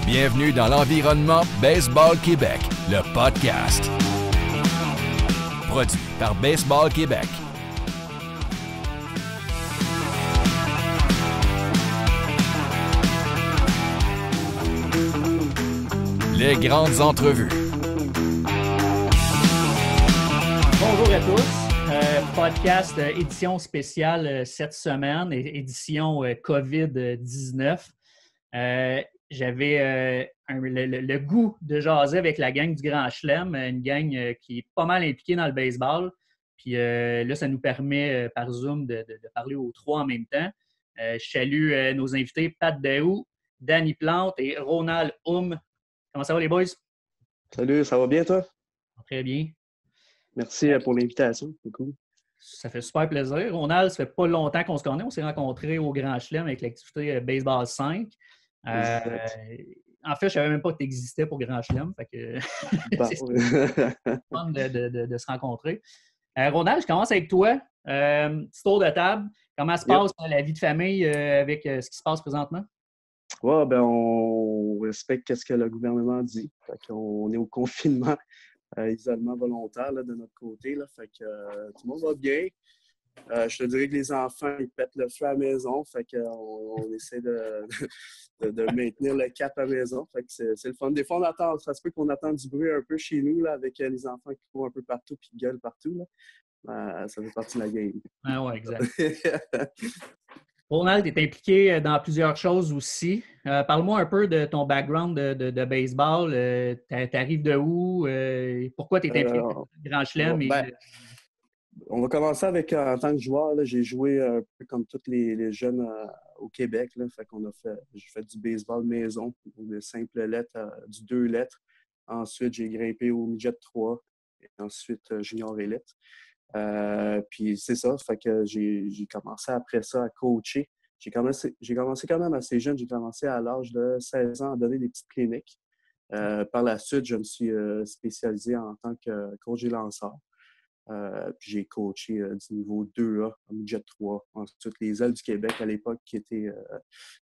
Bienvenue dans l'environnement Baseball Québec, le podcast. Produit par Baseball Québec. Les grandes entrevues. Bonjour à tous. Podcast édition spéciale cette semaine, édition COVID-19. J'avais le goût de jaser avec la gang du Grand Chelem, une gang qui est pas mal impliquée dans le baseball. Puis là, ça nous permet par Zoom de parler aux trois en même temps. Je salue nos invités Pat Daou, Danny Plante et Ronald Humm. Comment ça va les boys? Salut, ça va bien toi? Très bien. Merci pour l'invitation, c'est cool. Ça fait super plaisir. Ronald, ça fait pas longtemps qu'on se connaît. On s'est rencontrés au Grand Chelem avec l'activité Baseball 5. En fait, je ne savais même pas que tu existais pour Grand Chelem. Fait que c'est fun de se rencontrer. Ronald, je commence avec toi. Petit tour de table. Comment se passe la vie de famille avec ce qui se passe présentement? Ouais, ben on respecte ce que le gouvernement dit. Fait qu'on est au confinement, isolement volontaire là, de notre côté. Là. Fait que tout le monde va bien. Je te dirais que les enfants, ils pètent le feu à la maison. Fait qu'on essaie de maintenir le cap à la maison. Fait que c'est le fun. Des fois, ça se peut qu'on attend du bruit un peu chez nous là, avec les enfants qui courent un peu partout et qui gueulent partout. Là. Ça fait partie de la game. Ah ouais, exact. Ronald, tu es impliqué dans plusieurs choses aussi. Parle-moi un peu de ton background de baseball. Tu arrives de où? Pourquoi tu es impliqué dans le Grand Chelem? On va commencer avec, en tant que joueur, là, j'ai joué un peu comme tous les jeunes au Québec. Là, j'ai fait du baseball maison, de simples lettres, du 2 lettres. Ensuite, j'ai grimpé au midget 3 et ensuite junior élite. Puis c'est ça, fait que j'ai commencé après ça à coacher. J'ai commencé quand même assez jeune. J'ai commencé à l'âge de 16 ans à donner des petites cliniques. Par la suite, je me suis spécialisé en tant que coach et lanceur. Puis j'ai coaché du niveau 2A en midget 3. Ensuite, les ailes du Québec à l'époque qui était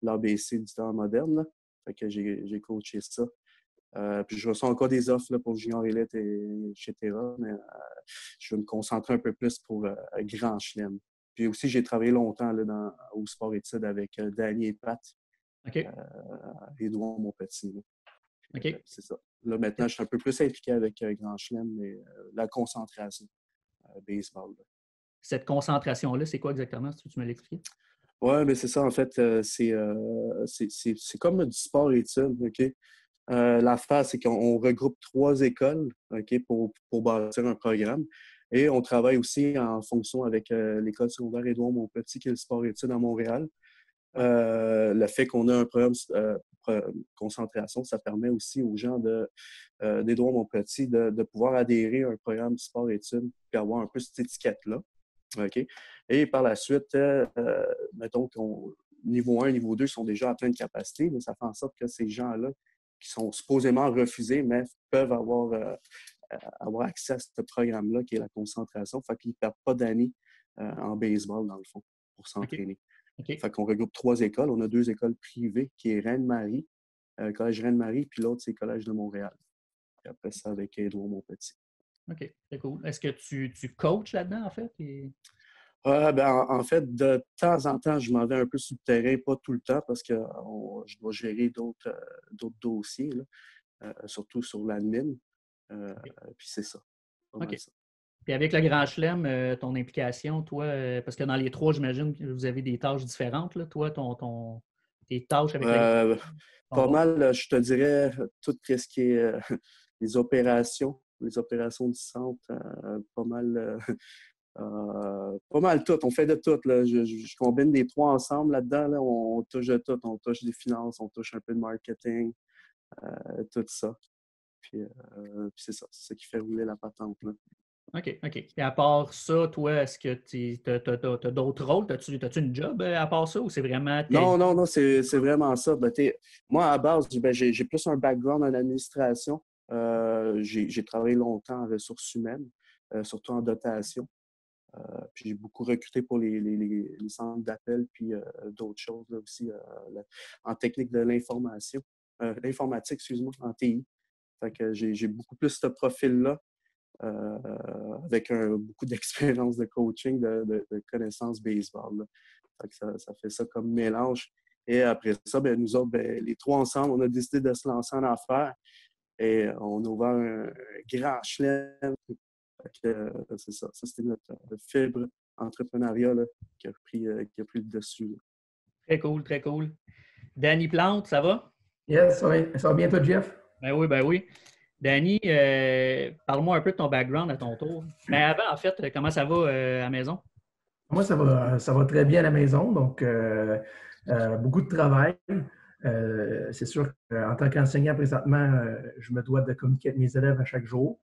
l'ABC du temps moderne. Là. Fait que j'ai coaché ça. Puis je reçois encore des offres là, pour Junior Elite, etc. Mais je vais me concentrer un peu plus pour Grand Chelem. Puis aussi, j'ai travaillé longtemps là, au sport-études avec Danny et Pat. OK. Édouard, mon petit. Là. OK. C'est ça. Là, maintenant, je suis un peu plus impliqué avec Grand Chelem, mais la concentration baseball. Là. Cette concentration-là, c'est quoi exactement? Si tu me l'expliques? Oui, mais c'est ça. En fait, c'est comme du sport-études. OK? L'affaire, c'est qu'on regroupe 3 écoles pour bâtir un programme. Et on travaille aussi en fonction avec l'école secondaire Édouard Montpetit, qui est le sport-études à Montréal. Le fait qu'on a un programme concentration, ça permet aussi aux gens d'Édouard Montpetit de pouvoir adhérer à un programme sport-études et avoir un peu cette étiquette-là. OK? Et par la suite, mettons qu'on niveau 1, niveau 2 sont déjà à pleine capacité, mais ça fait en sorte que ces gens-là qui sont supposément refusés, mais peuvent avoir accès à ce programme-là qui est la concentration. Fait qu'ils ne perdent pas d'année en baseball, dans le fond, pour s'entraîner. Okay. Fait qu'on regroupe 3 écoles. On a 2 écoles privées, qui est Reine-Marie, Collège Reine-Marie, puis l'autre, c'est le Collège de Montréal. Puis après ça, avec Édouard Montpetit. OK, c'est cool. Est-ce que tu coaches là-dedans, en fait? En fait, de temps en temps, je m'en vais un peu sur le terrain, pas tout le temps, parce que je dois gérer d'autres dossiers, là, surtout sur l'admin. Puis c'est ça. OK. Ça. Puis avec le Grand Chelem, ton implication, toi, parce que dans les 3, j'imagine que vous avez des tâches différentes. Là. Toi, tes tâches avec le Pas mal, je te dirais, tout ce qui est les opérations du centre, pas mal. Pas mal tout. On fait de tout. Là. Je combine les 3 ensemble là-dedans. Là. On touche de tout. On touche des finances, on touche un peu de marketing, tout ça. Puis c'est ça. C'est ça qui fait rouler la patente. Là. OK, OK. Et à part ça, toi, est-ce que tu as d'autres rôles? T'as-tu une job à part ça ou c'est vraiment Non, non, non, c'est vraiment ça. Ben, moi, à base, ben, j'ai plus un background en administration. J'ai travaillé longtemps en ressources humaines, surtout en dotation. Puis j'ai beaucoup recruté pour les centres d'appel, puis d'autres choses là, aussi en technique de l'informatique, excuse-moi, en TI. Fait que j'ai beaucoup plus ce profil-là, avec beaucoup d'expérience de coaching, de connaissances baseball, là. Fait que ça fait ça comme mélange. Et après ça, ben, nous autres, ben, les trois ensemble, on a décidé de se lancer en affaires et on a ouvert un grand chelem. C'est ça. Ça, c'était notre fibre entrepreneuriat là, qui a pris le dessus, là. très cool, très cool. Danny Plante, ça va? Yes, ça va bien toi, Jeff? Ben oui, ben oui. Danny, parle-moi un peu de ton background à ton tour. Mais avant, en fait, comment ça va à la maison? Moi, ça va très bien à la maison, donc beaucoup de travail. C'est sûr qu'en tant qu'enseignant, présentement, je me dois de communiquer avec mes élèves à chaque jour.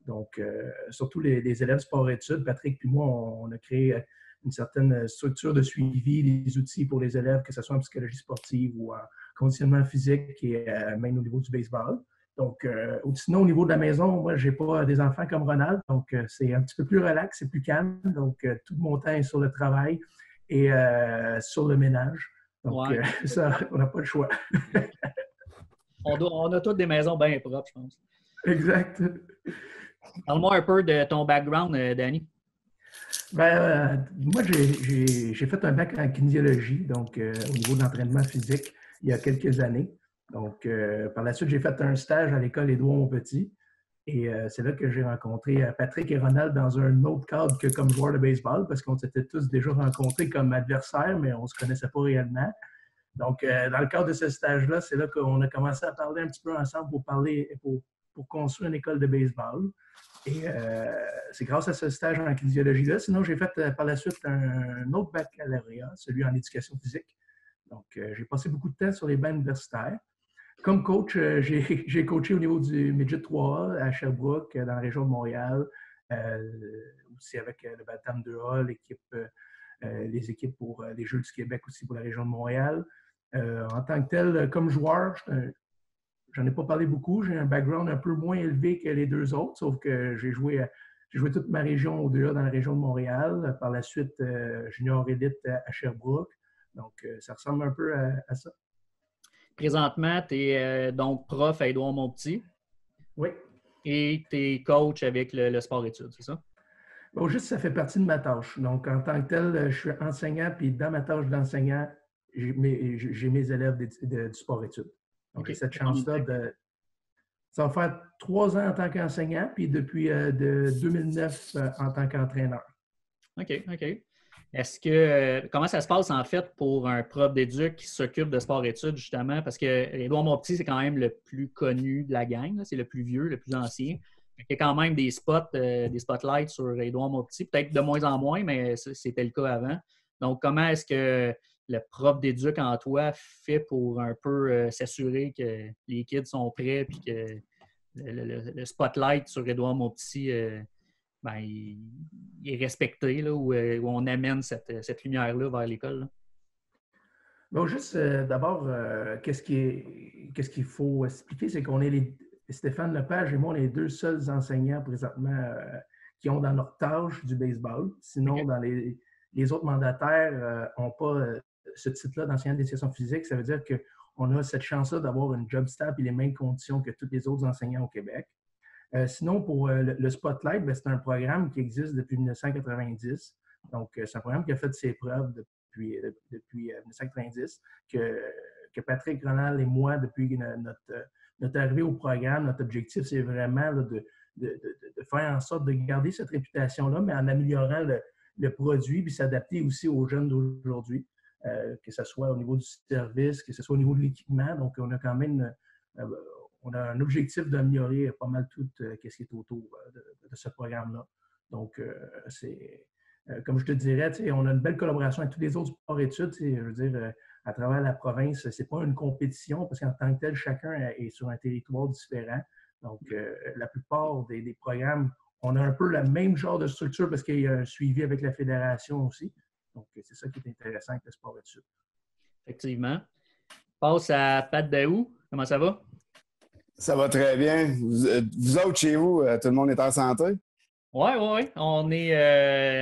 Donc, surtout les élèves sport-études, Patrick et moi, on a créé une certaine structure de suivi, des outils pour les élèves, que ce soit en psychologie sportive ou en conditionnement physique et même au niveau du baseball. Donc, sinon, au niveau de la maison, moi, je n'ai pas des enfants comme Ronald, donc c'est un petit peu plus relax, c'est plus calme. Donc, tout mon temps est sur le travail et sur le ménage. Donc, Ouais. ça, on n'a pas le choix. On a toutes des maisons bien propres, je pense. Exact. Parle-moi un peu de ton background, Danny. Moi, j'ai fait un bac en kinésiologie, donc au niveau de l'entraînement physique, il y a quelques années. Donc, par la suite, j'ai fait un stage à l'école Édouard-Montpetit. Et c'est là que j'ai rencontré Patrick et Ronald dans un autre cadre que comme joueur de baseball, parce qu'on s'était tous déjà rencontrés comme adversaires, mais on ne se connaissait pas réellement. Donc, dans le cadre de ce stage-là, c'est là qu'on a commencé à parler un petit peu ensemble pour construire une école de baseball. Et c'est grâce à ce stage en kinésiologie-là. Sinon, j'ai fait par la suite un autre baccalauréat, celui en éducation physique. Donc, j'ai passé beaucoup de temps sur les bancs universitaires. Comme coach, j'ai coaché au niveau du Midget 3A à Sherbrooke, dans la région de Montréal, aussi avec le Bantam 2A, les équipes pour les Jeux du Québec aussi pour la région de Montréal. En tant que tel, comme joueur, j'en ai pas parlé beaucoup. J'ai un background un peu moins élevé que les deux autres, sauf que j'ai joué toute ma région au 2A dans la région de Montréal. Par la suite, junior élite à Sherbrooke. Donc, ça ressemble un peu à ça. Présentement, tu es donc prof à Édouard-Montpetit. Oui. Et tu es coach avec le sport-études, c'est ça? Bon, juste, ça fait partie de ma tâche. Donc, en tant que tel, je suis enseignant, puis dans ma tâche d'enseignant, j'ai mes élèves du sport-études. Donc, Okay. J'ai cette chance-là de... Ça va faire 3 ans en tant qu'enseignant, puis depuis de 2009 en tant qu'entraîneur. OK, OK. Est-ce que comment ça se passe en fait pour un prof d'éduc qui s'occupe de sport-études, justement? Parce que Édouard-Montpetit, c'est quand même le plus connu de la gang, c'est le plus vieux, le plus ancien. Il y a quand même des spotlights sur Édouard-Montpetit, peut-être de moins en moins, mais c'était le cas avant. Donc, comment est-ce que le prof d'éduc en toi fait pour un peu s'assurer que les kids sont prêts et que le spotlight sur Édouard-Montpetit il est respecté, là, où on amène cette lumière-là vers l'école? Bon, juste d'abord, qu'est-ce qu'il faut expliquer, c'est qu'on est Stéphane Lepage et moi, on est les deux seuls enseignants présentement qui ont dans leur tâche du baseball. Sinon, Okay. dans les autres mandataires n'ont pas ce titre-là d'enseignant d'éducation physique. Ça veut dire qu'on a cette chance-là d'avoir une job stable et les mêmes conditions que tous les autres enseignants au Québec. Sinon, pour le Spotlight, c'est un programme qui existe depuis 1990. Donc, c'est un programme qui a fait ses preuves depuis 1990, que Patrick, Ronald et moi, depuis notre arrivée au programme, notre objectif, c'est vraiment là, de faire en sorte de garder cette réputation-là, mais en améliorant le produit, puis s'adapter aussi aux jeunes d'aujourd'hui, que ce soit au niveau du service, que ce soit au niveau de l'équipement. Donc, on a quand même on a un objectif d'améliorer pas mal tout ce qui est autour de ce programme-là. Donc, comme je te dirais, on a une belle collaboration avec tous les autres sports-études. Je veux dire, à travers la province, ce n'est pas une compétition parce qu'en tant que tel, chacun est sur un territoire différent. Donc, la plupart des programmes On a un peu le même genre de structure parce qu'il y a un suivi avec la fédération aussi. Donc, c'est ça qui est intéressant avec le sport études. Effectivement. Passe à Pat Daou. Comment ça va? Ça va très bien. Vous autres, chez vous, tout le monde est en santé? Oui. On est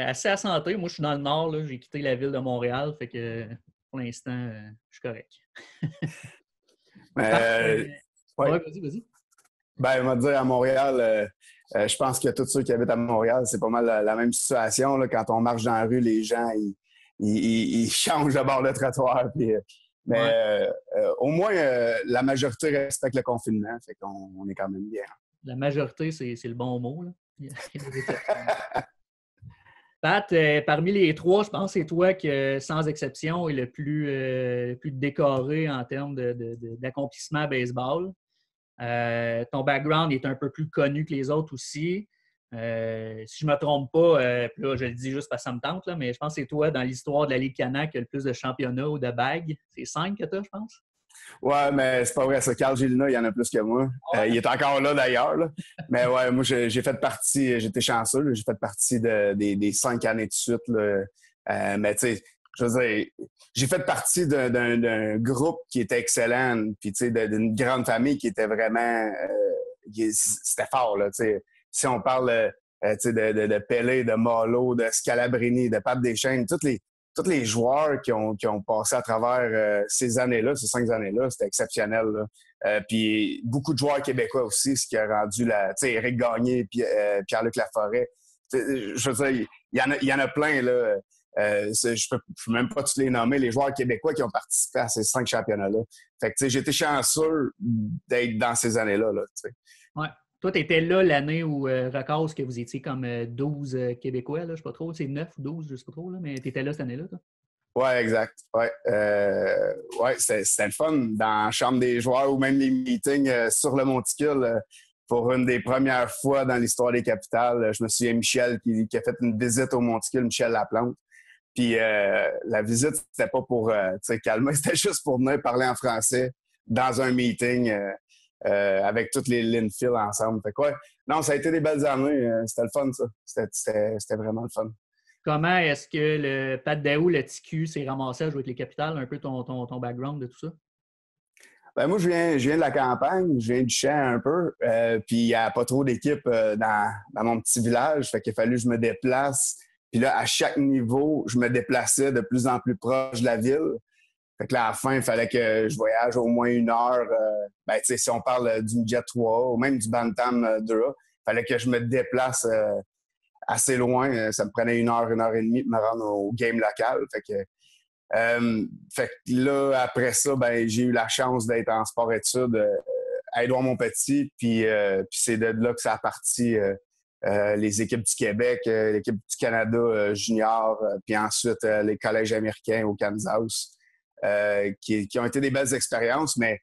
assez à santé. Moi, je suis dans le nord. Là. J'ai quitté la ville de Montréal. Fait que pour l'instant, je suis correct. Ouais. Vas-y. Ben, on va dire à Montréal, je pense que tous ceux qui habitent à Montréal, c'est pas mal la même situation. Là. Quand on marche dans la rue, les gens, ils changent de bord de trottoir. Puis, au moins, la majorité respecte le confinement. Fait qu'on est quand même bien. La majorité, c'est le bon mot. Là. Pat, parmi les trois, je pense que c'est toi qui, sans exception, est le plus décoré en termes d'accomplissement à baseball. Ton background est un peu plus connu que les autres aussi. Si je ne me trompe pas, puis là, je le dis juste parce que ça me tente, là, mais je pense que c'est toi, dans l'histoire de la Ligue Canac, qui a le plus de championnats ou de bagues. C'est 5 que tu as, je pense? Ouais, mais c'est pas vrai. Ça, Carl Gélina, il y en a plus que moi. Ouais. Il est encore là, d'ailleurs. Là. Mais ouais, moi, j'ai fait partie, j'étais chanceux. Là, j'ai fait partie des 5 années de suite. Là. Mais tu sais, je veux dire, j'ai fait partie d'un groupe qui était excellent, puis tu sais, d'une grande famille qui était vraiment... c'était fort, là, tu sais. Si on parle de Pelé, de Malo, de Scalabrini, de Pape Deschênes, tous les joueurs qui ont passé à travers ces années-là, ces 5 années-là, c'était exceptionnel. Puis beaucoup de joueurs québécois aussi, ce qui a rendu Éric Gagné, Pierre-Luc Laforêt. Je veux dire, il y en a plein, là. Je peux même pas tous les nommer, les joueurs québécois qui ont participé à ces 5 championnats-là. Fait que j'étais chanceux d'être dans ces années-là. Là, ouais. Toi, tu étais là l'année où Recasse, que vous étiez comme 12 Québécois, là, je ne sais pas trop, c'est 9 ou 12, je ne sais pas trop, là, mais tu étais là cette année-là, toi? Oui, exact. Ouais, c'était le fun dans la chambre des joueurs ou même les meetings sur le monticule. Pour une des premières fois dans l'histoire des capitales, je me souviens Michel qui a fait une visite au monticule, Michel Laplante. Puis la visite, c'était pas pour calmer, c'était juste pour venir parler en français dans un meeting avec toutes les Linfield ensemble. Fait quoi? Non, ça a été des belles années. C'était le fun, ça. C'était vraiment le fun. Comment est-ce que le Pat Daou, le TQ, s'est ramassé à jouer avec les Capitales? Un peu ton background de tout ça? Ben moi, je viens de la campagne, je viens du champ un peu. Puis il n'y a pas trop d'équipes dans mon petit village. Fait qu'il a fallu que je me déplace. Puis là, à chaque niveau, je me déplaçais de plus en plus proche de la ville. Fait que là, à la fin, il fallait que je voyage au moins 1 heure. Si on parle du Jet 3 ou même du Bantam 2A, il fallait que je me déplace assez loin. Ça me prenait 1 heure et demie de me rendre au game local. Fait que là, après ça, j'ai eu la chance d'être en sport-études à Édouard-Montpetit. Puis c'est de là que ça a parti les équipes du Québec, l'équipe du Canada junior, puis ensuite les collèges américains au Kansas. Qui ont été des belles expériences, mais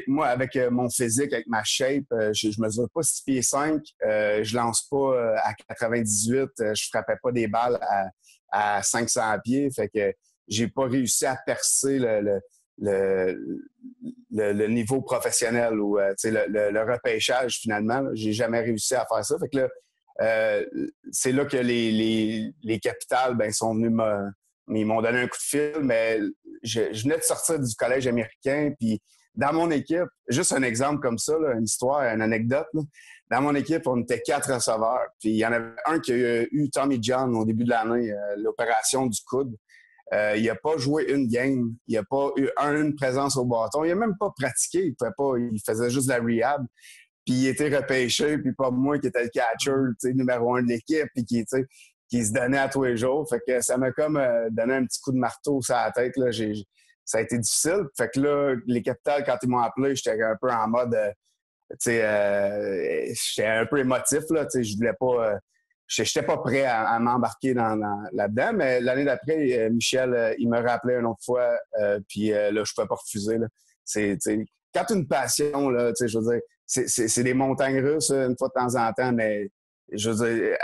moi, avec mon physique, avec ma shape, je mesure pas 6 pieds 5, je lance pas à 98, je frappais pas des balles à 500 pieds, fait que j'ai pas réussi à percer le niveau professionnel ou le repêchage finalement. J'ai jamais réussi à faire ça. Fait que là, c'est là que les capitales sont venus ils m'ont donné un coup de fil, mais je venais de sortir du collège américain, puis dans mon équipe, juste un exemple comme ça, là, une histoire, une anecdote, là, dans mon équipe, on était 4 receveurs, puis il y en avait un qui a eu Tommy John au début de l'année, l'opération du coude. Il n'a pas joué une game, il n'a pas eu une présence au bâton, il n'a même pas pratiqué, il faisait juste de la rehab. Puis il était repêché, puis pas moi qui était le catcher, numéro 1 de l'équipe, puis qui se donnait à tous les jours. Fait que ça m'a comme donné un petit coup de marteau sur la tête. Là. Ça a été difficile. Fait que là, les Capitales, quand ils m'ont appelé, j'étais un peu en mode... j'étais un peu émotif. Là, je voulais pas... j'étais pas prêt à m'embarquer là-dedans. Mais l'année d'après, Michel, il me rappelait une autre fois. Puis là, je pouvais pas refuser. Là. Quand tu as une passion, là, je veux dire, c'est des montagnes russes une fois de temps en temps, mais je veux dire...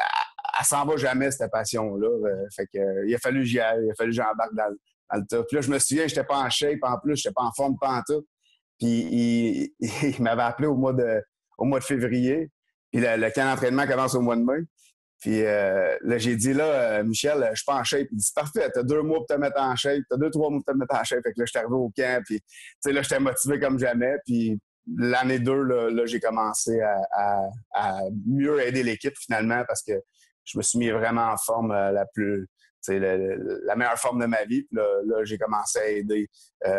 elle s'en va jamais, cette passion-là. Fait que, il a fallu que j'y aille, il a fallu que j'embarque dans le tas. Puis là, je me souviens, j'étais pas en shape en plus, j'étais pas en forme pas en tout. Puis il m'avait appelé au mois de février. Puis le camp d'entraînement commence au mois de mai. Puis là, j'ai dit, Michel, je suis pas en shape. Il dit, parfait, t'as 2 mois pour te mettre en shape, t'as 2-3 mois pour te mettre en shape. Fait que là, j'étais arrivé au camp, puis tu sais, là, j'étais motivé comme jamais. Puis l'année 2, là, j'ai commencé à mieux aider l'équipe finalement parce que je me suis mis vraiment en forme la meilleure forme de ma vie. Puis là, j'ai commencé à aider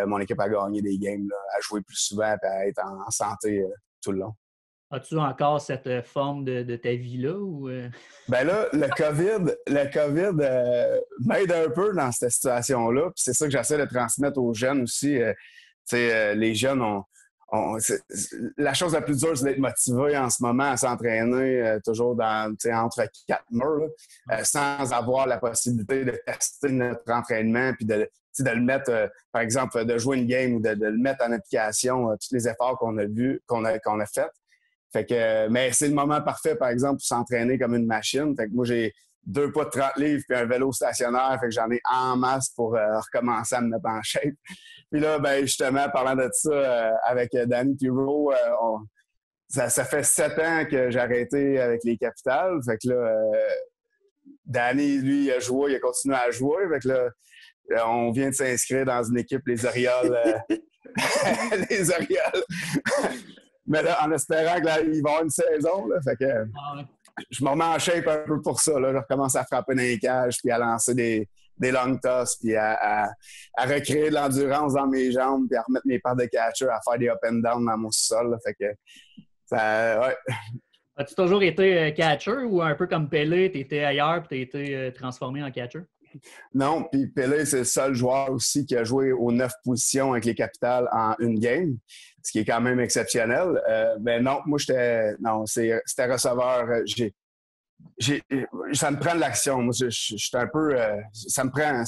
mon équipe à gagner des games, là, à jouer plus souvent et à être en santé tout le long. As-tu encore cette forme de ta vie-là? Ou... Ben là, le COVID m'aide un peu dans cette situation-là. Puis c'est ça que j'essaie de transmettre aux jeunes aussi. Les jeunes la chose la plus dure, c'est d'être motivé en ce moment à s'entraîner toujours entre 4 murs, sans avoir la possibilité de tester notre entraînement puis de le mettre, par exemple, de jouer une game ou de le mettre en application, tous les efforts qu'on a fait. Fait que, mais c'est le moment parfait, par exemple, pour s'entraîner comme une machine. Fait que moi, j'ai 2 poids de 30 livres puis un vélo stationnaire. Fait que j'en ai en masse pour recommencer à me mettre en shape. Puis là, ben justement, parlant de ça, avec Danny Piro, ça fait 7 ans que j'ai arrêté avec les Capitals. Fait que là, Danny, lui, il a continué à jouer. Fait que là, on vient de s'inscrire dans une équipe, les Orioles. Les Orioles. Mais là, en espérant qu'il va y avoir une saison, là, fait que je me remets en shape un peu pour ça. Là. Je recommence à frapper dans les cages, puis à lancer des long toss, puis à recréer de l'endurance dans mes jambes, puis à remettre mes paires de catcher, à faire des up and down dans mon sous-sol. Là. Fait que ouais. As-tu toujours été catcher ou un peu comme Pelé, tu étais ailleurs puis tu as été transformé en catcher? Non, puis Pelé, c'est le seul joueur aussi qui a joué aux 9 positions avec les Capitals en une game, ce qui est quand même exceptionnel. Mais non, moi, c'était receveur. Ça me prend de l'action. Moi, je suis un peu... ça me prend...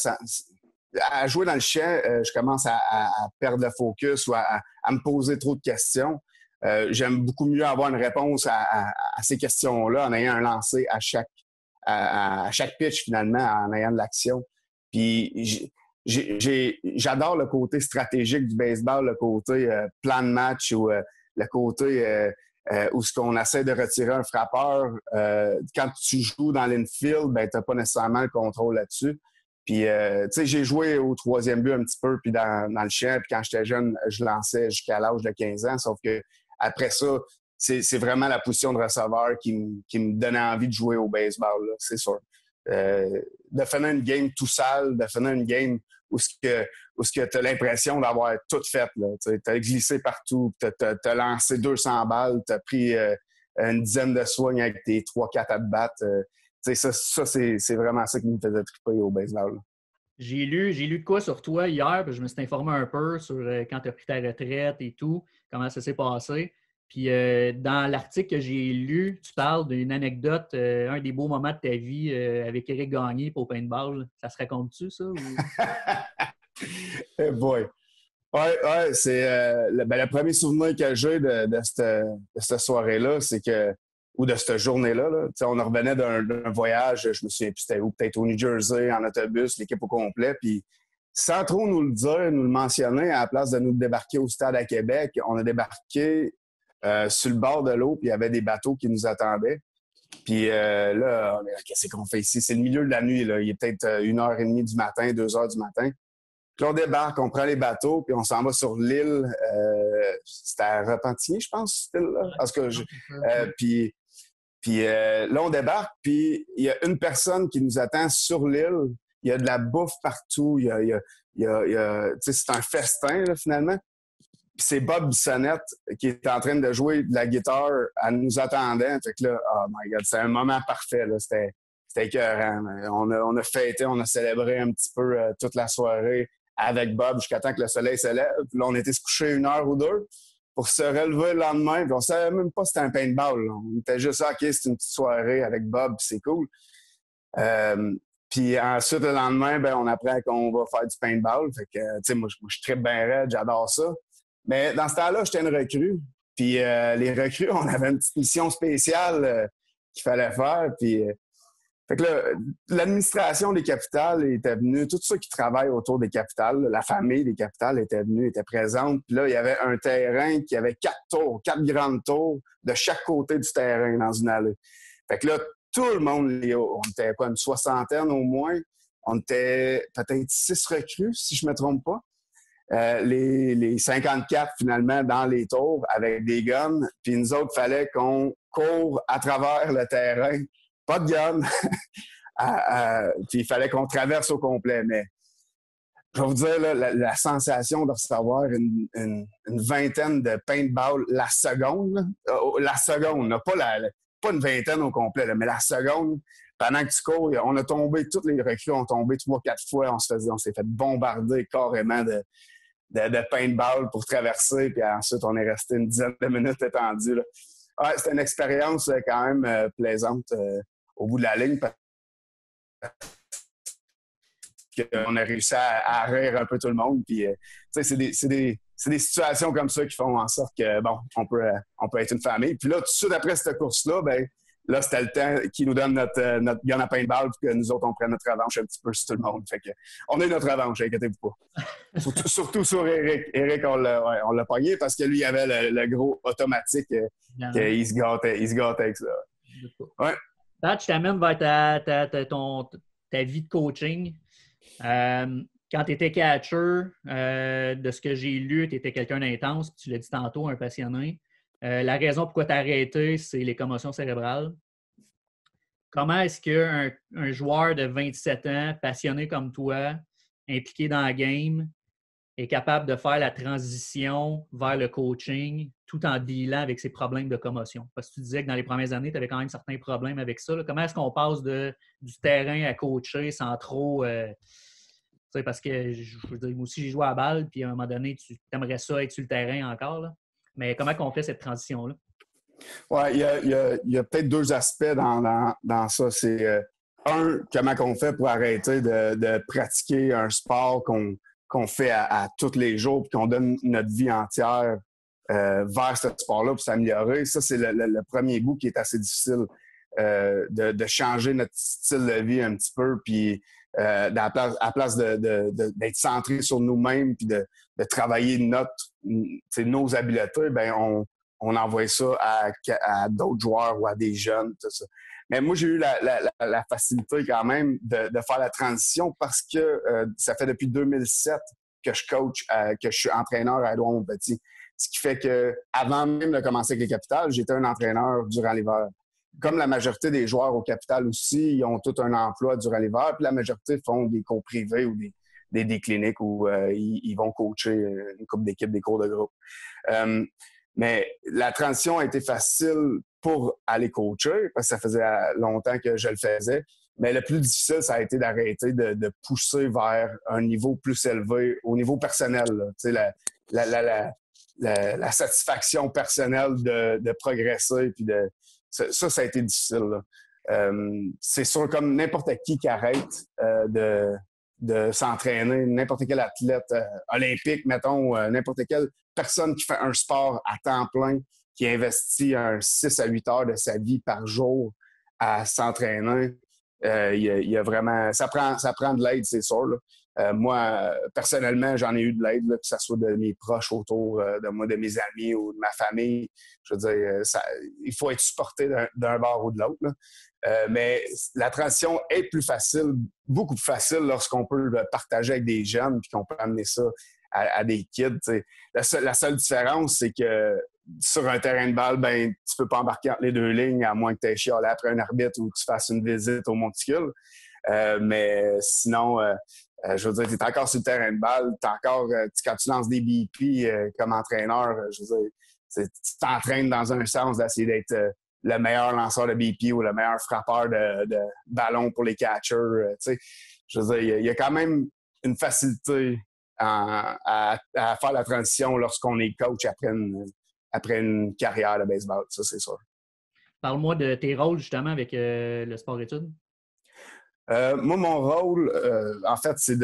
à jouer dans le champ, je commence à perdre le focus ou à me poser trop de questions. J'aime beaucoup mieux avoir une réponse à ces questions-là en ayant un lancer à chaque pitch, finalement, en ayant de l'action. Puis j'adore le côté stratégique du baseball, le côté plan de match ou le côté où ce qu'on essaie de retirer un frappeur. Quand tu joues dans l'infield, ben t'as pas nécessairement le contrôle là-dessus. Puis, tu sais, j'ai joué au 3e but un petit peu, puis dans le champ. Puis quand j'étais jeune, je lançais jusqu'à l'âge de 15 ans. Sauf que après ça, c'est vraiment la position de receveur qui me donnait envie de jouer au baseball, là, c'est sûr. De finir une game tout sale, de finir une game où tu as l'impression d'avoir tout fait. Tu as glissé partout, tu as lancé 200 balles, tu as pris une dizaine de swings avec tes 3-4 at-bats. Ça, c'est vraiment ça qui me faisait triper au baseball. Là. J'ai lu de quoi sur toi hier, puis je me suis informé un peu sur quand tu as pris ta retraite et tout, comment ça s'est passé. Puis dans l'article que j'ai lu, tu parles d'une anecdote, un des beaux moments de ta vie avec Éric Gagné pour paintball. Ça se raconte-tu, ça? Ou... Hey boy! Ouais, c'est le premier souvenir que j'ai de cette soirée-là, c'est que, ou de cette journée-là, là, on revenait d'un voyage, je me souviens plus c'était où, peut-être au New Jersey, en autobus, l'équipe au complet, puis sans trop nous le dire, nous le mentionner, à la place de nous débarquer au stade à Québec, on a débarqué sur le bord de l'eau, puis il y avait des bateaux qui nous attendaient. Puis là, qu'est-ce qu'on fait ici? C'est le milieu de la nuit, là. Il est peut-être 1h30 du matin, 2h du matin. Puis là, on débarque, on prend les bateaux, puis on s'en va sur l'île. C'était à Repentigny, je pense, cette île-là. Parce que puis là, on débarque, puis il y a une personne qui nous attend sur l'île. Il y a de la bouffe partout. C'est un festin, là, finalement. Puis c'est Bob Bissonnette qui est en train de jouer de la guitare en nous attendant. Fait que là, oh my God, c'est un moment parfait. Là. C'était écœurant. On a fêté, on a célébré un petit peu toute la soirée avec Bob jusqu'à temps que le soleil se lève. Puis là, on était se coucher 1 heure ou 2 pour se relever le lendemain. Puis on savait même pas que c'était un paintball. Là. On était juste OK, c'est une petite soirée avec Bob, puis c'est cool. Puis ensuite, le lendemain, ben, on apprend qu'on va faire du paintball. Fait que, tu sais, moi, je trippe bien raide, j'adore ça. Mais dans ce temps-là, j'étais une recrue. Puis les recrues, on avait une petite mission spéciale qu'il fallait faire. Puis Fait que là, l'administration des capitales était venue, tous ceux qui travaillent autour des capitales, la famille des capitales était venue, était présente. Puis là, il y avait un terrain qui avait 4 tours, 4 grandes tours de chaque côté du terrain dans une allée. Fait que là, tout le monde, on était quoi, une soixantaine au moins. On était peut-être 6 recrues, si je me trompe pas. Les 54, finalement, dans les tours avec des guns. Puis nous autres, il fallait qu'on court à travers le terrain. Pas de gun. Puis il fallait qu'on traverse au complet. Mais je vais vous dire, là, la sensation de recevoir une vingtaine de paintball la seconde, pas une vingtaine au complet, là, mais la seconde, pendant que tu cours, on a tombé, tous les recrues ont tombé 3-4 fois. On s'est fait bombarder carrément de paintball pour traverser. Puis ensuite, on est resté une dizaine de minutes étendus. Là. Ouais, c'était une expérience quand même plaisante au bout de la ligne. On a réussi à rire un peu tout le monde. Puis, c'est des situations comme ça qui font en sorte que, bon, on peut être une famille. Puis là, tout de suite après cette course-là, ben là, c'était le temps qu'ils nous donnent notre gun à paintball pour que nous autres, on prenne notre revanche un petit peu sur tout le monde. Fait que, on a eu notre revanche, inquiétez-vous pas. Surtout sur Eric. Eric, on l'a pogné parce que lui, il avait le gros automatique. Il se gâtait avec ça. Ouais. Là, tu t'amènes vers ta vie de coaching. Quand tu étais catcher, de ce que j'ai lu, tu étais quelqu'un d'intense, puis tu l'as dit tantôt, un passionné. La raison pourquoi tu as arrêté, c'est les commotions cérébrales. Comment est-ce qu'un joueur de 27 ans, passionné comme toi, impliqué dans la game, est capable de faire la transition vers le coaching tout en dealant avec ses problèmes de commotion? Parce que tu disais que dans les premières années, tu avais quand même certains problèmes avec ça. Là. Comment est-ce qu'on passe du terrain à coacher sans trop... parce que, je veux dire, moi aussi, j'ai joué à la balle, puis à un moment donné, tu aimerais ça être sur le terrain encore. Là. Mais comment on fait cette transition-là? Oui, il y a peut-être 2 aspects dans ça. C'est comment on fait pour arrêter de pratiquer un sport qu'on fait à tous les jours puis qu'on donne notre vie entière vers ce sport-là pour s'améliorer. Ça, c'est le premier bout qui est assez difficile, de changer notre style de vie un petit peu puis à la place d'être centré sur nous-mêmes puis de travailler nos habiletés, ben on envoie ça à d'autres joueurs ou à des jeunes, tout ça. Mais moi, j'ai eu la facilité quand même de faire la transition parce que ça fait depuis 2007 que je coach, que je suis entraîneur à Édouard-Montpetit. Ce qui fait que avant même de commencer avec les Capitales, j'étais un entraîneur durant l'hiver. Comme la majorité des joueurs au Capital aussi, ils ont tout un emploi durant l'hiver, puis la majorité font des cours privés ou des cliniques où ils vont coacher une couple d'équipes, des cours de groupe. Mais la transition a été facile pour aller coacher, parce que ça faisait longtemps que je le faisais. Mais le plus difficile, ça a été d'arrêter de pousser vers un niveau plus élevé, au niveau personnel. Tu sais, la satisfaction personnelle de progresser. Puis ça a été difficile. C'est sûr, comme n'importe qui arrête de s'entraîner, n'importe quel athlète olympique, mettons, n'importe quelle personne qui fait un sport à temps plein, qui investit 6 à 8 heures de sa vie par jour à s'entraîner, il y a vraiment... Ça prend de l'aide, c'est sûr. Moi, personnellement, j'en ai eu de l'aide, que ce soit de mes proches autour de moi, de mes amis ou de ma famille. Je veux dire, il faut être supporté d'un bord ou de l'autre. Mais la transition est plus facile, beaucoup plus facile lorsqu'on peut le partager avec des jeunes puis qu'on peut amener ça à des kids. La seule différence, c'est que sur un terrain de balle, ben, tu peux pas embarquer entre les 2 lignes à moins que tu aies chialé après un arbitre ou que tu fasses une visite au monticule. Mais sinon, je veux dire, tu es encore sur le terrain de balle, quand tu lances des BP comme entraîneur, je veux dire, tu t'entraînes dans un sens d'essayer d'être le meilleur lanceur de BP ou le meilleur frappeur de ballon pour les catchers. Je veux dire, il y a quand même une facilité à faire la transition lorsqu'on est coach après une carrière de baseball. Ça, c'est sûr. Parle-moi de tes rôles, justement, avec le sport-études. Moi, mon rôle, en fait, c'est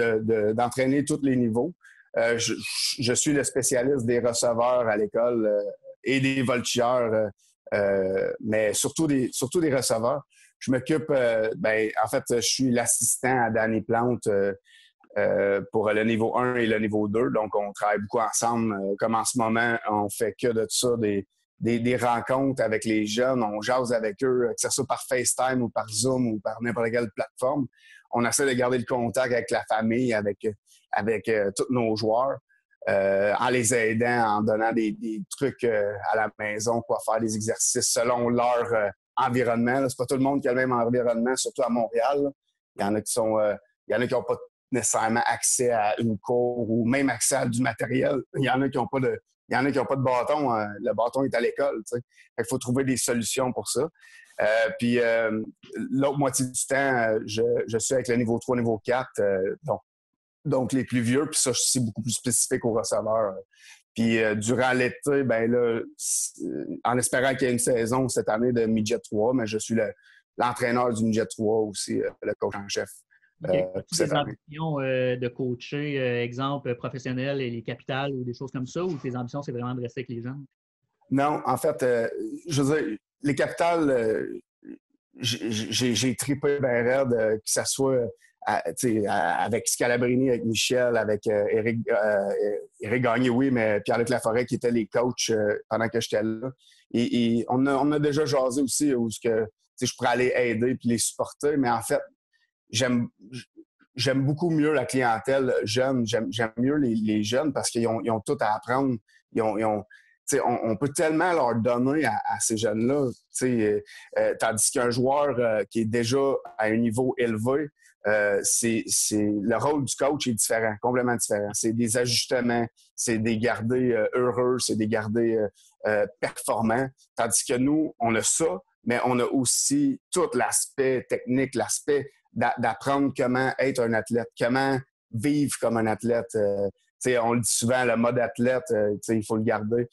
d'entraîner tous les niveaux. Je suis le spécialiste des receveurs à l'école et des voltigeurs, mais surtout des receveurs. je m'occupe, en fait, je suis l'assistant à Danny Plante pour le niveau 1 et le niveau 2. Donc, on travaille beaucoup ensemble. Comme en ce moment, on fait que de ça, des rencontres avec les jeunes. On jase avec eux, que ce soit par FaceTime ou par Zoom ou par n'importe quelle plateforme. On essaie de garder le contact avec la famille, avec tous nos joueurs, en les aidant, en donnant des trucs à la maison, quoi faire des exercices selon leur environnement. C'est pas tout le monde qui a le même environnement, surtout à Montréal. Là. Il y en a qui sont... il y en a qui n'ont pas nécessairement accès à une cour ou même accès à du matériel. Il y en a qui n'ont pas de bâton. Le bâton est à l'école. Il faut trouver des solutions pour ça. Puis l'autre moitié du temps, je suis avec le niveau 3, niveau 4, donc les plus vieux. Puis ça, c'est beaucoup plus spécifique aux receveurs. Puis durant l'été, ben là, en espérant qu'il y ait une saison cette année de Midget 3, mais je suis l'entraîneur du Midget 3 aussi, le coach en chef. As-tu des ambitions de coacher, exemple, professionnel et les capitales ou des choses comme ça, ou tes ambitions, c'est vraiment de rester avec les jeunes? Non, en fait, je veux dire, les capitales, j'ai trippé bien raide, que ce soit avec Scalabrini, avec Michel, avec Éric Gagné, oui, mais Pierre-Luc Laforêt qui étaient les coachs pendant que j'étais là. Et on a déjà jasé aussi où je pourrais aller aider puis les supporter, mais en fait, j'aime beaucoup mieux la clientèle jeune. J'aime mieux les jeunes parce qu'ils ont tout à apprendre. On peut tellement leur donner à ces jeunes-là. Tandis qu'un joueur qui est déjà à un niveau élevé, le rôle du coach est différent, complètement différent. C'est des ajustements, c'est des garder heureux, c'est des garder performants. Tandis que nous, on a ça, mais on a aussi tout l'aspect technique, l'aspect d'apprendre comment être un athlète, comment vivre comme un athlète. On le dit souvent, le mode athlète, il faut le garder.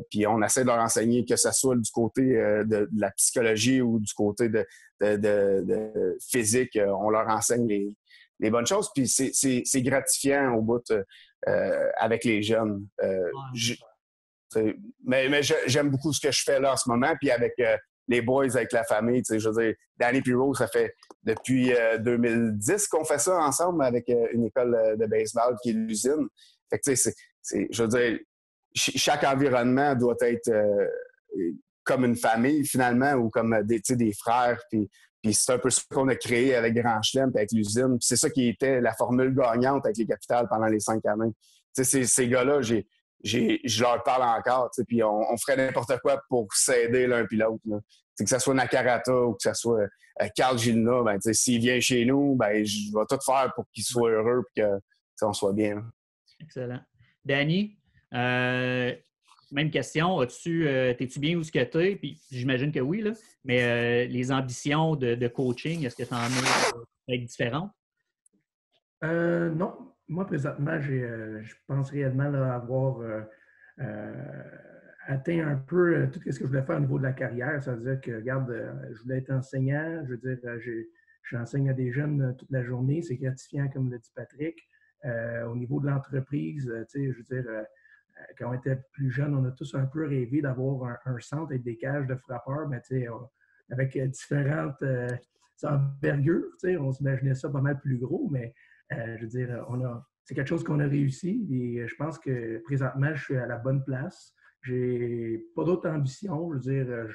Puis on essaie de leur enseigner que ce soit du côté de la psychologie ou du côté de physique. On leur enseigne les bonnes choses. Puis c'est gratifiant au bout avec les jeunes. Mais j'aime beaucoup ce que je fais là en ce moment. Puis avec les boys, avec la famille, je veux dire, Danny Pirot, ça fait depuis 2010 qu'on fait ça ensemble avec une école de baseball qui est l'usine. Fait que je veux dire, chaque environnement doit être comme une famille finalement ou comme des frères. Puis c'est un peu ça qu'on a créé avec Grand Chelem et avec l'usine. Puis c'est ça qui était la formule gagnante avec les capitales pendant les 5 années. Ces gars-là, je leur parle encore. Puis on ferait n'importe quoi pour s'aider l'un puis l'autre. Que ce soit Nakarata ou que ce soit Carl Gilna, s'il vient chez nous, je vais tout faire pour qu'il soit heureux et qu'on soit bien. Là. Excellent. Danny, même question. T'es-tu bien où ce que t'es? Puis j'imagine que oui, là. Mais les ambitions de coaching, est-ce que tu en as être différentes? Non. Moi, présentement, je pense réellement là, avoir atteint un peu tout ce que je voulais faire au niveau de la carrière. Ça veut dire que, regarde, je voulais être enseignant. Je veux dire, j'enseigne à des jeunes toute la journée. C'est gratifiant, comme le dit Patrick. Au niveau de l'entreprise, je veux dire, quand on était plus jeune, on a tous un peu rêvé d'avoir un centre avec des cages de frappeurs, mais avec différentes envergures. On s'imaginait ça pas mal plus gros, mais je veux dire, c'est quelque chose qu'on a réussi et je pense que présentement, je suis à la bonne place. J'ai pas d'autres ambitions. Je veux dire,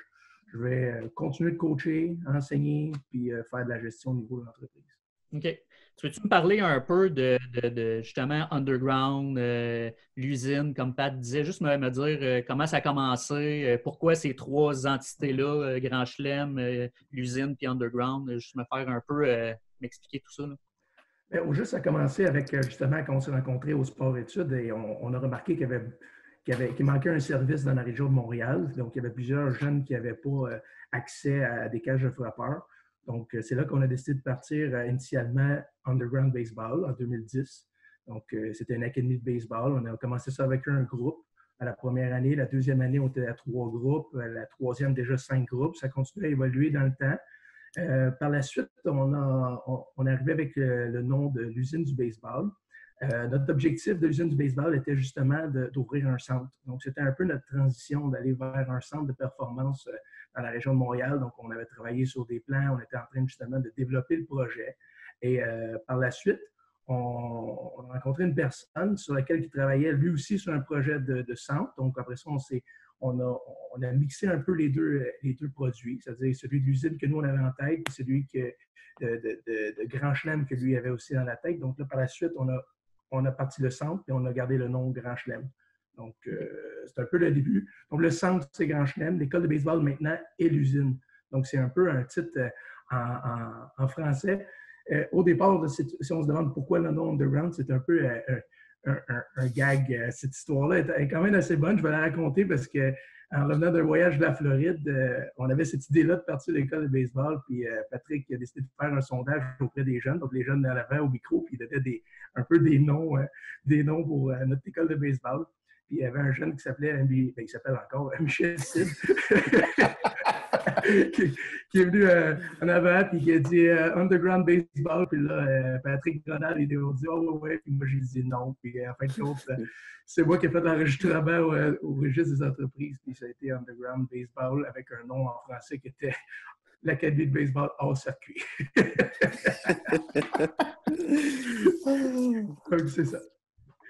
je vais continuer de coacher, enseigner, puis faire de la gestion au niveau de l'entreprise. OK. Tu veux-tu me parler un peu de justement Underground, l'usine, comme Pat disait, juste me dire comment ça a commencé, pourquoi ces 3 entités-là, Grand Chelem, l'usine puis Underground, juste me faire un peu, m'expliquer tout ça. Là. Bien, au juste, ça a commencé avec justement quand on s'est rencontrés au sport-études et on a remarqué qu'il manquait un service dans la région de Montréal. Donc, il y avait plusieurs jeunes qui n'avaient pas accès à des cages de frappeurs. Donc, c'est là qu'on a décidé de partir initialement Underground Baseball en 2010. Donc, c'était une académie de baseball. On a commencé ça avec un groupe à la première année. La deuxième année, on était à 3 groupes. La troisième, déjà 5 groupes. Ça continue à évoluer dans le temps. Par la suite, on est arrivé avec le nom de l'usine du baseball. Notre objectif de l'usine du baseball était justement d'ouvrir un centre. Donc, c'était un peu notre transition d'aller vers un centre de performance dans la région de Montréal. Donc, on avait travaillé sur des plans. On était en train justement de développer le projet. Et par la suite, on a rencontré une personne sur laquelle il travaillait lui aussi sur un projet de centre. Donc, après ça, on a mixé un peu les deux produits, c'est-à-dire celui de l'usine que nous, on avait en tête et celui de Grand Chelem que lui avait aussi dans la tête. Donc, là, par la suite, on a parti le centre et on a gardé le nom Grand Chelem. Donc, c'est un peu le début. Donc, le centre, c'est Grand Chelem. L'école de baseball maintenant est l'usine. Donc, c'est un peu un titre en français. Au départ, si on se demande pourquoi le nom Underground, c'est un peu un gag. Cette histoire-là est quand même assez bonne. Je vais la raconter parce qu'en revenant d'un voyage de la Floride, on avait cette idée-là de partir de l'école de baseball. Puis Patrick a décidé de faire un sondage auprès des jeunes. Donc, les jeunes à l'avant au micro, puis il donnait un peu des noms pour notre école de baseball. Puis il y avait un jeune qui s'appelait, il s'appelle encore Michel Cid, qui est venu en avant, puis qui a dit Underground Baseball. Puis là, Patrick Grenal, il a dit oh ouais, puis moi j'ai dit non. Puis en fin de compte, c'est moi qui ai fait l'enregistrement au registre des entreprises. Puis ça a été Underground Baseball avec un nom en français qui était l'Académie de baseball hors circuit. Donc c'est ça.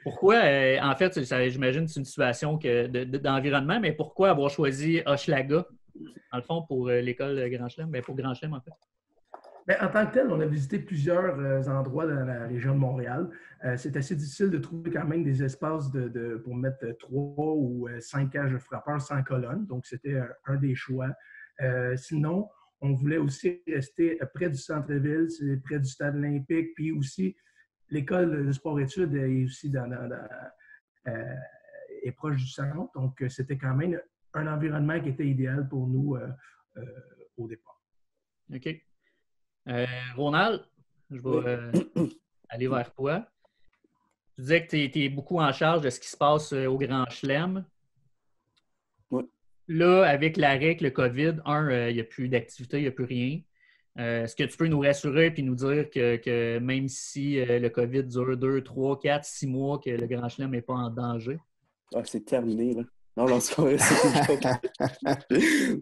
Pourquoi, en fait, j'imagine que c'est une situation d'environnement, mais pourquoi avoir choisi Hochelaga, dans le fond, pour l'école Grand Chelem? Bien, pour Grand Chelem, en fait. Bien, en tant que tel, on a visité plusieurs endroits dans la région de Montréal. C'est assez difficile de trouver quand même des espaces pour mettre 3 ou 5 cages de frappeurs sans colonne. Donc, c'était un des choix. Sinon, on voulait aussi rester près du centre-ville, près du stade olympique, puis aussi l'école de sport-études est aussi est proche du centre. Donc, c'était quand même un environnement qui était idéal pour nous au départ. OK. Ronald, je vais aller vers toi. Tu disais que tu es beaucoup en charge de ce qui se passe au Grand Chelem. Oui. Là, avec l'arrêt, avec le COVID, il n'y a plus d'activité, il n'y a plus rien. Est-ce que tu peux nous rassurer et nous dire que même si le COVID dure 2, 3, 4, 6 mois, que le Grand Chelem n'est pas en danger? Ah, c'est terminé, là. Non, c'est une joke.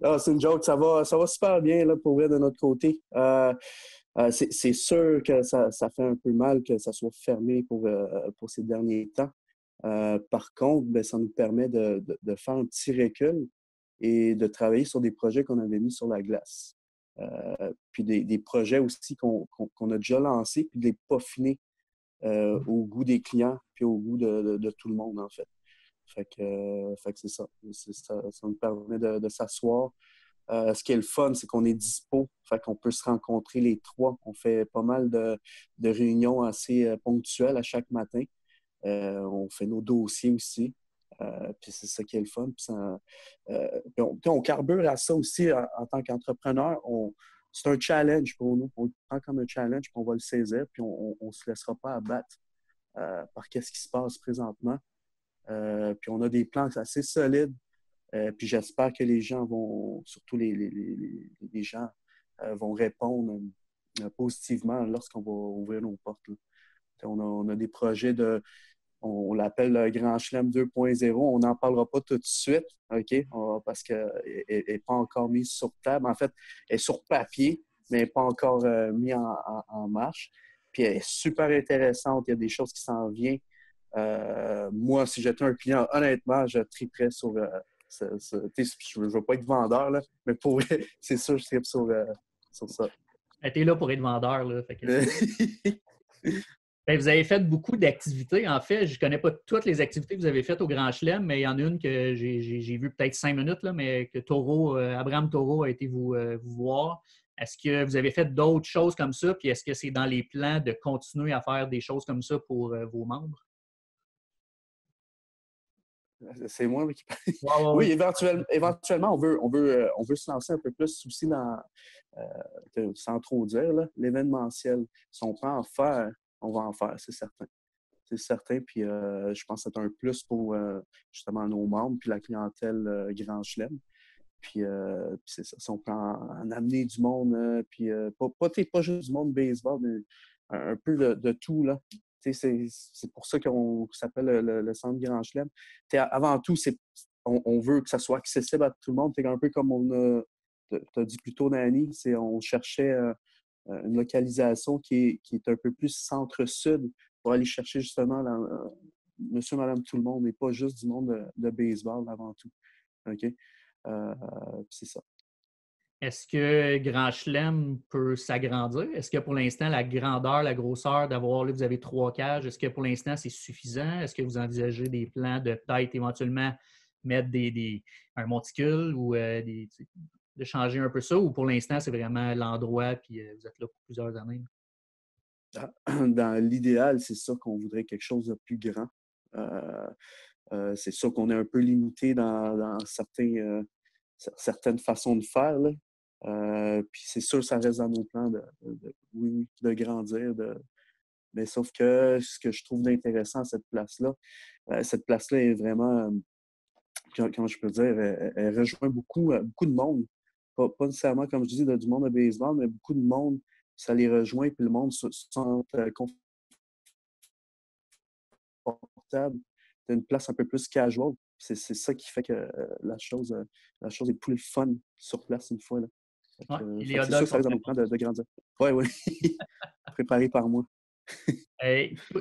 Non, c'est une joke. Ça va super bien, là, pour vrai, de notre côté. C'est sûr que ça fait un peu mal que ça soit fermé pour ces derniers temps. Par contre, bien, ça nous permet de faire un petit recul et de travailler sur des projets qu'on avait mis sur la glace. Puis des projets aussi qu'on a déjà lancés puis de les peaufiner au goût des clients puis au goût de tout le monde, en fait. Fait que c'est ça. Ça nous permet de s'asseoir. Ce qui est le fun, c'est qu'on est dispo. Fait qu'on peut se rencontrer les 3. On fait pas mal de réunions assez ponctuelles à chaque matin. On fait nos dossiers aussi. Puis c'est ça qui est le fun. Puis on carbure à ça aussi en tant qu'entrepreneur. C'est un challenge pour nous. On le prend comme un challenge, puis on va le saisir, puis on ne se laissera pas abattre par ce qui se passe présentement. Puis on a des plans assez solides. Puis j'espère que les gens surtout les gens, vont répondre positivement lorsqu'on va ouvrir nos portes. On a des projets on l'appelle le Grand Chelem 2.0. On n'en parlera pas tout de suite, OK? Parce qu'elle n'est pas encore mise sur table. En fait, elle est sur papier, mais elle n'est pas encore mise en marche. Puis elle est super intéressante. Il y a des choses qui s'en viennent. Moi, si j'étais un client, honnêtement, je triperais sur... je ne veux pas être vendeur, là, mais pour vrai, c'est sûr, je tripe sur ça. Tu es là pour être vendeur, là. Fait que... Bien, vous avez fait beaucoup d'activités. En fait, je ne connais pas toutes les activités que vous avez faites au Grand Chelem, mais il y en a une que j'ai vue peut-être 5 minutes, là, mais que Abraham Taureau a été vous voir. Est-ce que vous avez fait d'autres choses comme ça? Puis est-ce que c'est dans les plans de continuer à faire des choses comme ça pour vos membres? C'est moi qui parle. Oui, éventuellement, on veut se lancer un peu plus aussi dans, sans trop dire, l'événementiel. Si on peut en faire, on va en faire, c'est certain. C'est certain, puis je pense que c'est un plus pour justement nos membres puis la clientèle Grand Chelem. Puis c'est ça, si on peut en amener du monde, puis pas juste du monde baseball, mais un peu de tout, là. C'est pour ça qu'on s'appelle le Centre Grand Chelem. Avant tout, on veut que ça soit accessible à tout le monde. Un peu comme on a tu as dit plus tôt, Danny, on cherchait une localisation qui est un peu plus centre-sud pour aller chercher justement monsieur, madame, tout le monde et pas juste du monde de baseball avant tout. OK? C'est ça. Est-ce que Grand Chelem peut s'agrandir? Est-ce que pour l'instant, la grandeur, la grosseur d'avoir, là, vous avez 3 cages, est-ce que pour l'instant, c'est suffisant? Est-ce que vous envisagez des plans de peut-être éventuellement mettre un monticule ou de changer un peu ça? Ou pour l'instant, c'est vraiment l'endroit puis vous êtes là pour plusieurs années? Dans l'idéal, c'est sûr qu'on voudrait quelque chose de plus grand. C'est sûr qu'on est un peu limité dans certaines façons de faire, là. Puis c'est sûr, ça reste dans nos plans de grandir. Mais sauf que ce que je trouve d'intéressant à cette place-là est vraiment, comment je peux dire, elle rejoint beaucoup de monde. Pas nécessairement, comme je dis, du monde de baseball, mais beaucoup de monde, ça les rejoint, puis le monde se sent confortable. C'est une place un peu plus casual. C'est ça qui fait que la chose est plus fun sur place une fois. Là. Ouais, c'est sûr que ça reste dans nos plans de grandir. Oui. Préparé par moi.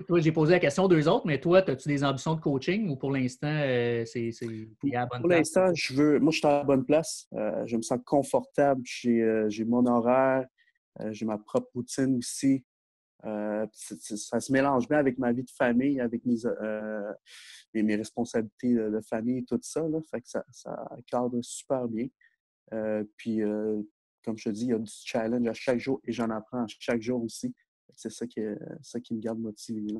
Toi, j'ai posé la question aux 2 autres, mais toi, as-tu des ambitions de coaching ou pour l'instant, t'es à la bonne place? Pour l'instant, moi, je suis à la bonne place. Je me sens confortable. J'ai mon horaire. J'ai ma propre routine aussi. Ça se mélange bien avec ma vie de famille, avec mes responsabilités de famille et tout ça. Là, fait que ça cadre super bien. Puis, comme je te dis, il y a du challenge à chaque jour et j'en apprends à chaque jour aussi. C'est ça qui me garde motivé. Là.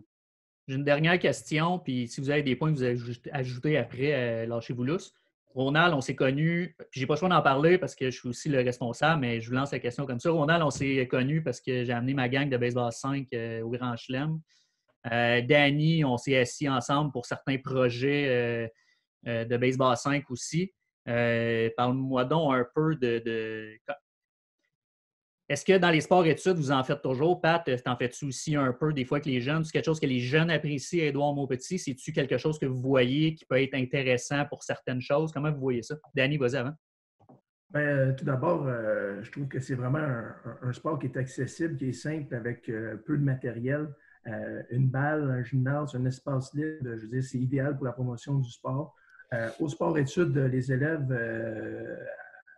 J'ai une dernière question, puis si vous avez des points que vous avez ajouter après, lâchez-vous lousse. Ronald, on s'est connus, puis j'ai pas le choix d'en parler parce que je suis aussi le responsable, mais je vous lance la question comme ça. Ronald, on s'est connus parce que j'ai amené ma gang de baseball 5 au Grand Chelem. Danny, on s'est assis ensemble pour certains projets de baseball 5 aussi. Parle-moi donc un peu de... Est-ce que dans les sports-études, vous en faites toujours? Pat, t'en fais-tu aussi un peu des fois que les jeunes? C'est quelque chose que les jeunes apprécient, Édouard Maupetit? C'est-tu quelque chose que vous voyez qui peut être intéressant pour certaines choses? Comment vous voyez ça? Danny, vas-y avant. Tout d'abord, je trouve que c'est vraiment un sport qui est accessible, qui est simple, avec peu de matériel. Une balle, un gymnase, un espace libre, je veux dire, c'est idéal pour la promotion du sport. Au sport-études, les élèves...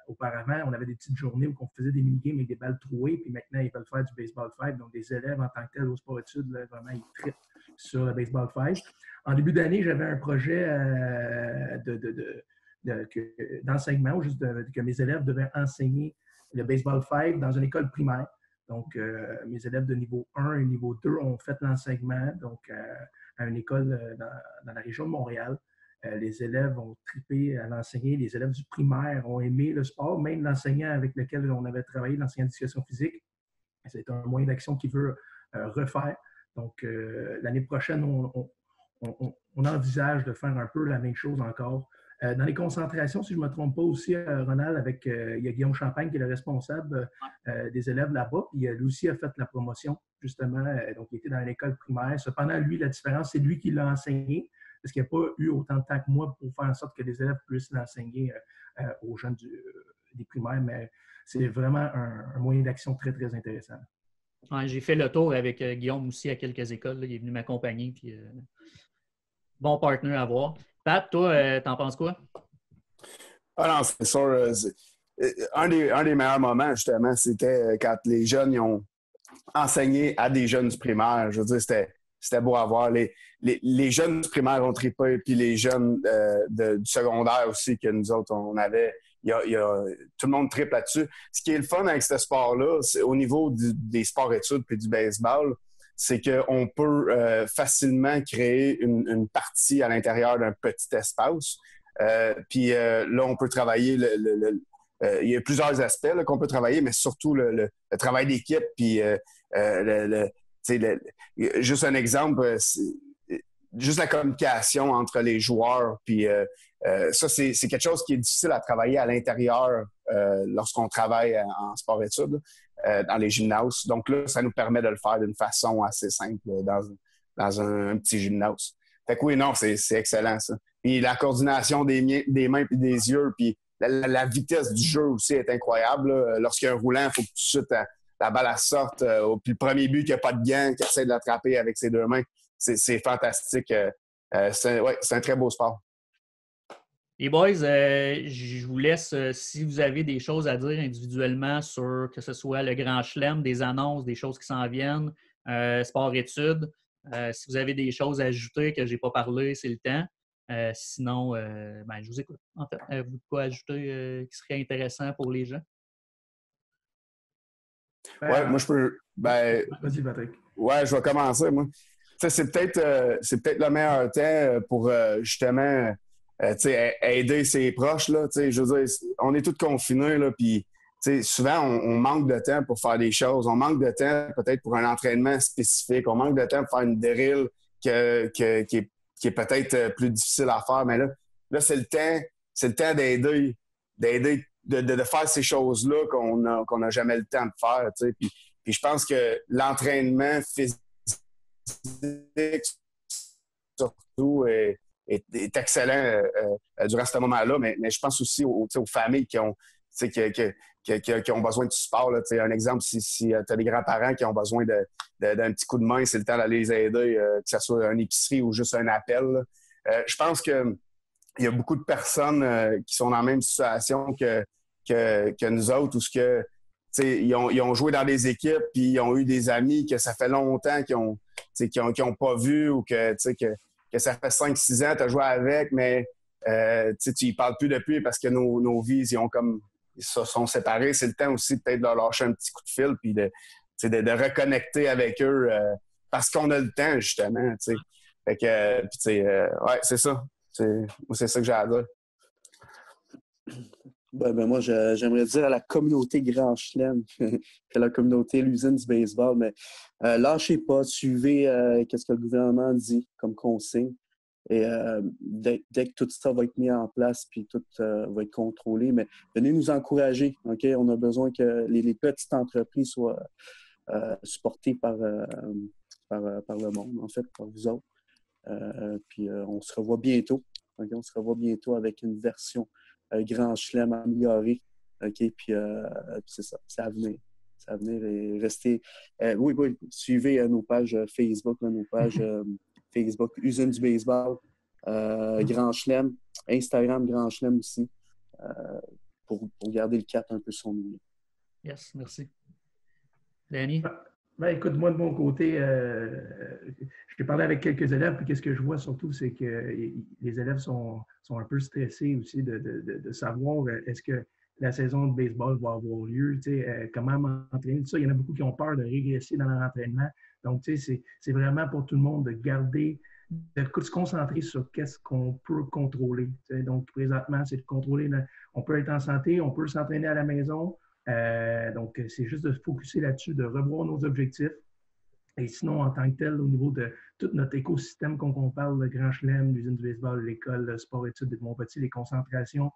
auparavant, on avait des petites journées où on faisait des mini-games avec des balles trouées, puis maintenant, ils veulent faire du baseball 5. Donc, des élèves en tant que tels au sport-études, vraiment, ils trippent sur le baseball 5. En début d'année, j'avais un projet d'enseignement, juste que mes élèves devaient enseigner le baseball 5 dans une école primaire. Donc, mes élèves de niveau 1 et niveau 2 ont fait l'enseignement à une école dans la région de Montréal. Les élèves ont trippé à l'enseigner. Les élèves du primaire ont aimé le sport, même l'enseignant avec lequel on avait travaillé, l'enseignant d'éducation physique. C'est un moyen d'action qu'il veut refaire. Donc, l'année prochaine, on envisage de faire un peu la même chose encore. Dans les concentrations, si je ne me trompe pas aussi, Ronald, il y a Guillaume Champagne qui est le responsable des élèves là-bas. Puis lui aussi a fait la promotion, justement. Donc, il était dans l'école primaire. Cependant, lui, la différence, c'est lui qui l'a enseigné. Parce qu'il n'y a pas eu autant de temps que moi pour faire en sorte que les élèves puissent l'enseigner aux jeunes des primaires, mais c'est vraiment un moyen d'action très, très intéressant. Ouais, j'ai fait le tour avec Guillaume aussi à quelques écoles. Là. Il est venu m'accompagner. Puis, bon partenaire à voir. Pat, toi, t'en penses quoi? Ah non, c'est sûr. Un des meilleurs moments, justement, c'était quand les jeunes ils ont enseigné à des jeunes du primaire. Je veux dire, c'était beau à voir. Les jeunes du primaire ont trippé, puis les jeunes du secondaire aussi, que nous autres, on avait. Tout le monde trippe là-dessus. Ce qui est le fun avec ce sport-là, c'est au niveau des sports-études puis du baseball, c'est qu'on peut facilement créer une partie à l'intérieur d'un petit espace. Puis là, on peut travailler il y a plusieurs aspects là, qu'on peut travailler, mais surtout le travail d'équipe, puis juste un exemple, juste la communication entre les joueurs, puis ça, c'est quelque chose qui est difficile à travailler à l'intérieur lorsqu'on travaille en sport-études dans les gymnases. Donc là, ça nous permet de le faire d'une façon assez simple dans un petit gymnase. Fait que oui, non, c'est excellent ça. Puis la coordination des mains et des yeux, puis la vitesse du jeu aussi est incroyable. Là. Lorsqu'il y a un roulant, il faut que tout de suite la balle sorte. Puis le premier but, qui n'a pas de gants, qui essaie de l'attraper avec ses deux mains, c'est fantastique. C'est un très beau sport. Les boys, je vous laisse, si vous avez des choses à dire individuellement sur que ce soit le Grand Chelem, des annonces, des choses qui s'en viennent, sport-études. Si vous avez des choses à ajouter que je n'ai pas parlé, c'est le temps. Sinon, je vous écoute. En fait, vous de quoi ajouter qui serait intéressant pour les gens? Ouais, moi, je peux. Vas-y, Patrick. Ouais, je vais commencer, moi. C'est peut-être le meilleur temps pour justement aider ses proches. Là, je veux dire, on est tous confinés, là, puis souvent, on manque de temps pour faire des choses. On manque de temps peut-être pour un entraînement spécifique. On manque de temps pour faire une drill qui est peut-être plus difficile à faire. Mais là c'est le temps d'aider, de faire ces choses-là qu'on n'a jamais le temps de faire. Puis je pense que l'entraînement physique, surtout, est excellent durant ce moment-là. Mais je pense aussi aux familles qui ont besoin de support. Là. Un exemple, si tu as des grands-parents qui ont besoin d'un petit coup de main, c'est le temps d'aller les aider, que ce soit une épicerie ou juste un appel. Je pense qu'il y a beaucoup de personnes qui sont dans la même situation que nous autres, où ils ont joué dans des équipes, puis ils ont eu des amis que ça fait longtemps qu'ils n'ont pas vu, ou que ça fait 5-6 ans que tu as joué avec, mais tu y parles plus depuis parce que nos vies, ils se sont séparés. C'est le temps aussi peut-être de leur lâcher un petit coup de fil, puis de reconnecter avec eux parce qu'on a le temps, justement. Fait que, ouais, c'est ça. C'est ça que j'ai à dire. Moi, j'aimerais dire à la communauté Grand Chelem, à la communauté l'usine du baseball, mais lâchez pas, suivez ce que le gouvernement dit comme consigne. Et dès que tout ça va être mis en place puis tout va être contrôlé, mais venez nous encourager. OK? On a besoin que les petites entreprises soient supportées par le monde, en fait, par vous autres. Puis on se revoit bientôt. Okay? On se revoit bientôt avec une version Grand Chelem améliorée. OK? Puis c'est ça. C'est à venir. C'est à venir. Et restez. Oui, suivez nos pages Facebook, nos pages Facebook, Usine du baseball, Grand Chelem, Instagram, Grand Chelem aussi, pour garder le cap un peu sur nous. Yes, merci. Danny? Écoute, moi, de mon côté, j'ai parlé avec quelques élèves, puis qu'est-ce que je vois surtout, c'est que les élèves sont un peu stressés aussi de savoir est-ce que la saison de baseball va avoir lieu, comment m'entraîner, tout ça. Il y en a beaucoup qui ont peur de régresser dans leur entraînement. Donc, c'est vraiment pour tout le monde de garder, de se concentrer sur qu'est-ce qu'on peut contrôler. Donc, présentement, c'est de contrôler, on peut être en santé, on peut s'entraîner à la maison. Donc, c'est juste de se focusser là-dessus, de revoir nos objectifs. Et sinon, en tant que tel, au niveau de tout notre écosystème qu'on parle, le Grand Chelem, l'usine du baseball, l'école, le sport-études de Montpetit, les concentrations,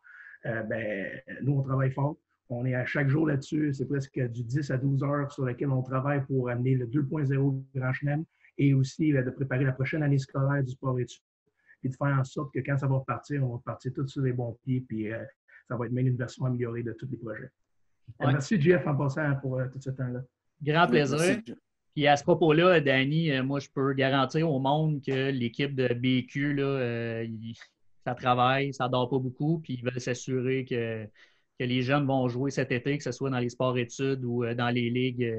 nous, on travaille fort. On est à chaque jour là-dessus. C'est presque du 10 à 12 heures sur lesquelles on travaille pour amener le 2.0 Grand Chelem et aussi de préparer la prochaine année scolaire du sport-études et de faire en sorte que quand ça va repartir, on va repartir tous sur les bons pieds puis ça va être même une version améliorée de tous les projets. Ouais. Merci, Jeff, en passant pour tout ce temps-là. Grand plaisir. Merci. Puis à ce propos-là, Danny, moi, je peux garantir au monde que l'équipe de BQ, là, ça travaille, ça ne dort pas beaucoup, puis ils veulent s'assurer que les jeunes vont jouer cet été, que ce soit dans les sports-études ou dans les ligues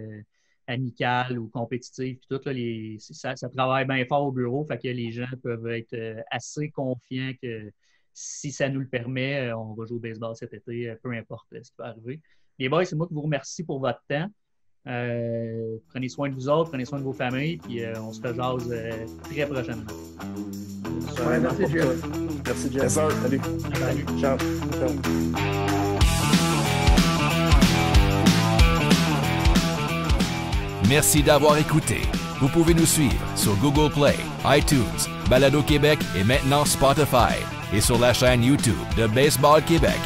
amicales ou compétitives. Puis tout, là, ça travaille bien fort au bureau, fait que les gens peuvent être assez confiants que si ça nous le permet, on va jouer au baseball cet été, peu importe ce qui va arriver. Les boys, c'est moi qui vous remercie pour votre temps. Prenez soin de vous autres, prenez soin de vos familles, puis on se rejase très prochainement. Ouais, merci, Jeff. Merci, Jeff. Salut. Ciao. Merci d'avoir écouté. Vous pouvez nous suivre sur Google Play, iTunes, Balado Québec et maintenant Spotify, et sur la chaîne YouTube de Baseball Québec.